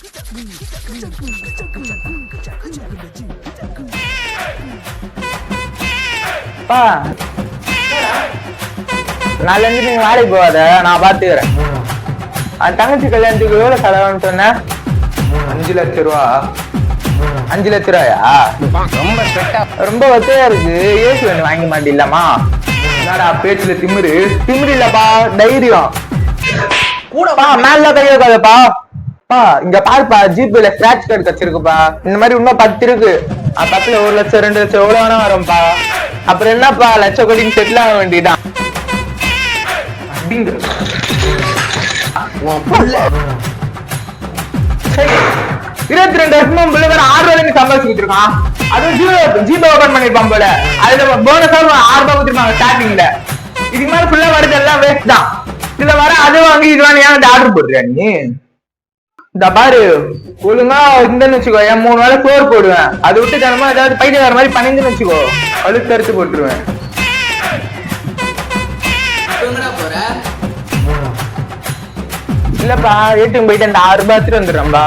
நாளைல இருந்து நீங்க வேலைக்கு போகாத, நான் பாத்துக்கிறேன். தங்கச்சி கல்யாணத்துக்கு எவ்வளவு செலவுன்னு சொன்ன? 5 லட்சம் ரூபா. 5 லட்சம் ரூபாயா? ரொம்ப வசதியா இருக்கு. ஏசி ஒண்ணு வாங்கி மாட்டில்லாமா? என்னடா பேச்சுல திமிரு? திமிரு இல்லப்பா, தைரியம். கூடப்பா மேல கைய வைக்காதப்பா. இங்க பாருப்பா, ஜிபேல ஸ்கிராட்ச் கார்டு வச்சிருக்குப்பா. இந்த மாதிரி இன்னும் 10 இருக்கு. 10ல 1 லட்சம் 2 லட்சம் எவ்வளவு வேணா வரும்பா. அப்புறம் என்னப்பா, லட்சம் கோடிக்கு செட்டில் ஆக வேண்டியதான். 22 வருஷமா பிள்ளை வேற 6 ரூபாய்க்கு சம்பாதிச்சுட்டு இருக்கான். அதுவும் ஜிபே ஓபன் பண்ணிருப்பான் போல. அதுல போனஸா 6 ரூபாய் கொடுத்துருப்பாங்க ஸ்டார்டிங்ல. இதுக்கு மேல ஃபுல்லா வருது எல்லாம் வேஸ்ட் தான். இதுல வர அது வாங்கி இது வாங்கி ஏன் ஆர்டர் போடுறியா நீ? இந்த பாரு, ஒழுங்கா இருந்தேன்னு வச்சுக்கோ, என் 3 வேளை சோறு போடுவேன். அதை விட்டு தினமா ஏதாவது பைத்தியக்கார மாதிரி பண்ணிருந்துன்னு வச்சுக்கோ, அழுத்து அறுத்து போட்டுருவேன். இல்லப்பா, ஏடிஎம் போயிட்டு அந்த 6 ரூபாய் எடுத்துட்டு வந்துடுறேன்பா.